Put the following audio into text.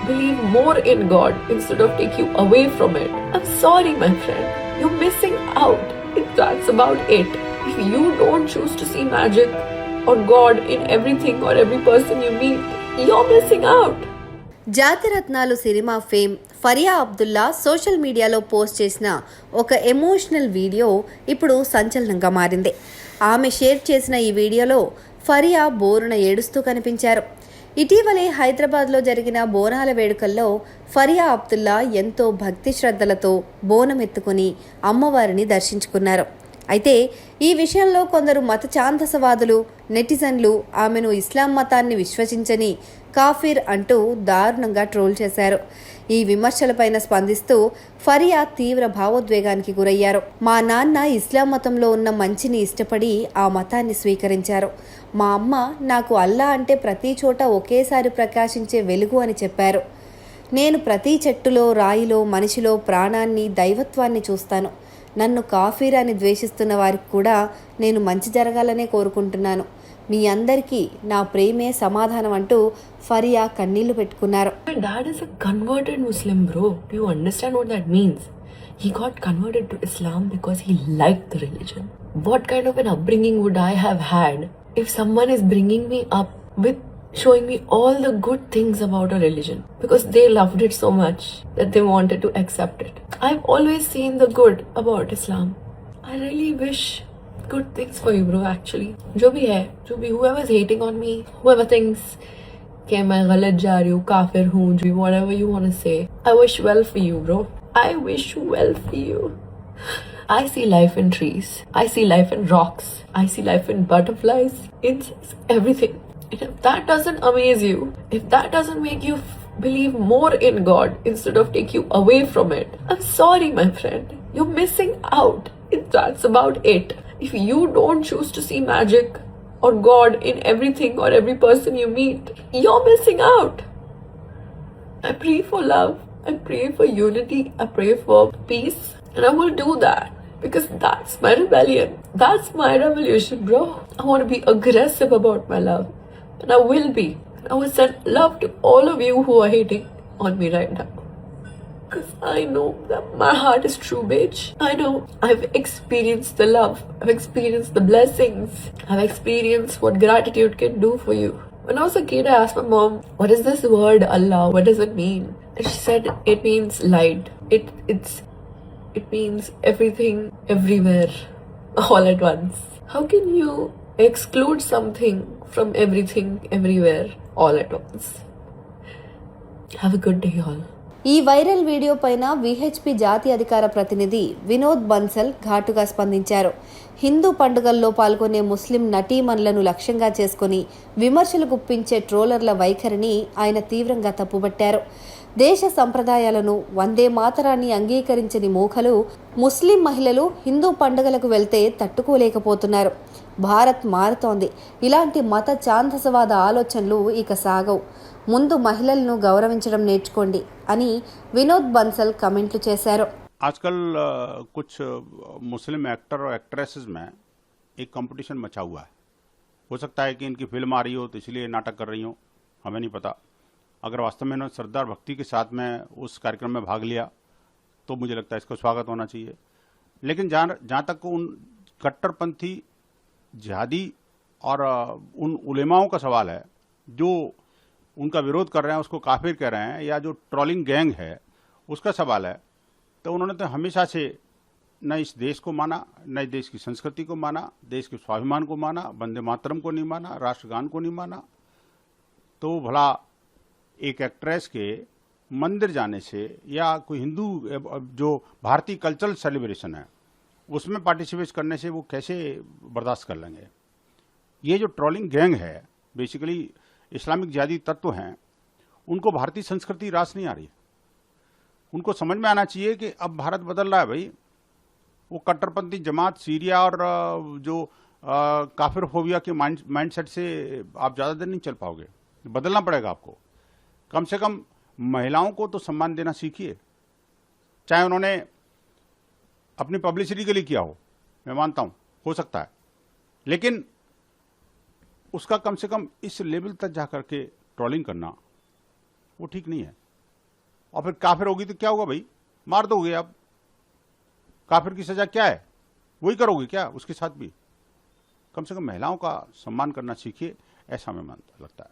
believe more in God instead of take you away from it. I'm sorry, my friend. You're missing out. If that's about it. If you don't choose to see magic or God in everything or every person you meet, you're missing out. Jathiratnalu cinema fame Faria Abdullah social మీడియాలో post చేసిన ఒక emotional video ఇప్పుడు సంచలనంగా మారింది. ఆమె share చేసిన ఈ వీడియోలో ఫరియా బోరున ఏడుస్తూ కనిపించారు. ఇటీవలే హైదరాబాద్లో జరిగిన బోనాల వేడుకల్లో ఫరియా అబ్దుల్లా ఎంతో భక్తి శ్రద్ధలతో బోనం ఎత్తుకుని అమ్మవారిని దర్శించుకున్నారు. అయితే ఈ విషయంలో కొందరు మత ఛాందసవాదులు, నెటిజన్లు ఆమెను ఇస్లాం మతాన్ని విశ్వసించని కాఫిర్ అంటూ దారుణంగా ట్రోల్ చేశారు. ఈ విమర్శలపైన స్పందిస్తూ ఫరియా తీవ్ర భావోద్వేగానికి గురయ్యారు. మా నాన్న ఇస్లాం మతంలో ఉన్న మంచిని ఇష్టపడి ఆ మతాన్ని స్వీకరించారు. మా అమ్మ నాకు అల్లా అంటే ప్రతి చోట ఒకేసారి ప్రకాశించే వెలుగు అని చెప్పారు. నేను ప్రతి చెట్టులో, రాయిలో, మనిషిలో ప్రాణాన్ని, దైవత్వాన్ని చూస్తాను. నన్ను కాఫీర్ అని ద్వేషిస్తున్న వారికి కూడా నేను మంచి జరగాలనే కోరుకుంటున్నాను. మీ అందరికీ నా ప్రేమే సమాధానం అంటూ ఫరియా కన్నీళ్లు పెట్టుకున్నారు. My dad is a converted Muslim, bro. Do you understand what that means? He got converted to Islam because he liked the religion. What kind of an upbringing would I have had if someone is bringing me up with showing me all the good things about a religion because they loved it so much that they wanted to accept it. I've always seen the good about Islam. I really wish good things for you, bro. Actually, जो भी whoever's hating on me, whoever thinks कि मैं गलत जा रही हूँ, काफिर हूँ, whatever you want to say, I wish well for you, bro. I wish well for you. I see life in trees. I see life in rocks. I see life in butterflies, insects, everything. And if that doesn't amaze you, if that doesn't make you believe more in God instead of take you away from it, I'm sorry, my friend. You're missing out. If that's about it. If you don't choose to see magic or God in everything or every person you meet, you're missing out. I pray for love. I pray for unity. I pray for peace. And I will do that because that's my rebellion. That's my revolution, bro. I want to be aggressive about my love. And I will be. I will send love to all of you who are hating on me right now. Because I know that my heart is true, bitch. I know. I've experienced the love. I've experienced the blessings. I've experienced what gratitude can do for you. When I was a kid, I asked my mom, what is this word Allah? What does it mean? And she said, it means light. It means everything, everywhere, all at once. How can you exclude something from everything, everywhere, all at once? Have a good day, all. ఈ viral video పైన VHP జాతీయ అధికార ప్రతినిధి వినోద్ బన్సల్ ఘాటుగా స్పందించారు. హిందూ పండుగల్లో పాల్గొనే ముస్లిం నటీమణులను లక్ష్యంగా చేసుకుని విమర్శలు గుప్పించే ట్రోలర్ల వైఖరిని ఆయన తీవ్రంగా తప్పుబట్టారు. దేశ సంప్రదాయాలను, వందే మాతరాన్ని అంగీకరించని మూఖలు ముస్లిం మహిళలు హిందూ పండుగలకు వెళ్తే తట్టుకోలేకపోతున్నారు. భారత్ మారుతోంది. ఇలాంటి మత ఛాందసవాద ఆలోచనలు ఇక సాగవు. ముందు మహిళలను గౌరవించడం నేర్చుకోండి అని వినోద్ బన్సల్ కమెంట్లు చేశారు. आजकल कुछ मुस्लिम एक्टर और एक्ट्रेसेस में एक कंपटीशन मचा हुआ है. हो सकता है कि इनकी फिल्म आ रही हो तो इसलिए नाटक कर रही हो, हमें नहीं पता. अगर वास्तव में इन्होंने श्रद्धा और भक्ति के साथ में उस कार्यक्रम में भाग लिया तो मुझे लगता है इसका स्वागत होना चाहिए. लेकिन जहाँ तक उन कट्टरपंथी जिहादी और उन उलेमाओं का सवाल है जो उनका विरोध कर रहे हैं, उसको काफिर कह रहे हैं, या जो ट्रोलिंग गैंग है उसका सवाल है, तो उन्होंने तो हमेशा से न इस देश को माना, न इस देश की संस्कृति को माना, देश के स्वाभिमान को माना, वंदे मातरम को नहीं माना, राष्ट्रगान को नहीं माना. तो भला एक एक्ट्रेस के मंदिर जाने से या कोई हिंदू जो भारतीय कल्चरल सेलिब्रेशन है उसमें पार्टिसिपेट करने से वो कैसे बर्दाश्त कर लेंगे? ये जो ट्रोलिंग गैंग है, बेसिकली इस्लामिक जिहादी तत्व हैं, उनको भारतीय संस्कृति रास नहीं आ रही. उनको समझ में आना चाहिए कि अब भारत बदल रहा है भाई. वो कट्टरपंथी जमात सीरिया और जो काफिर फोबिया के माइंडसेट से आप ज़्यादा देर नहीं चल पाओगे. बदलना पड़ेगा आपको. कम से कम महिलाओं को तो सम्मान देना सीखिए. चाहे उन्होंने अपनी पब्लिसिटी के लिए किया हो, मैं मानता हूँ, हो सकता है, लेकिन उसका कम से कम इस लेवल तक जा करके ट्रोलिंग करना वो ठीक नहीं है. और फिर काफिर होगी तो क्या होगा भाई, मार दोगे आप। काफिर की सजा क्या है, वही करोगे क्या उसके साथ भी। कम से कम महिलाओं का सम्मान करना सीखिए, ऐसा हमें लगता है।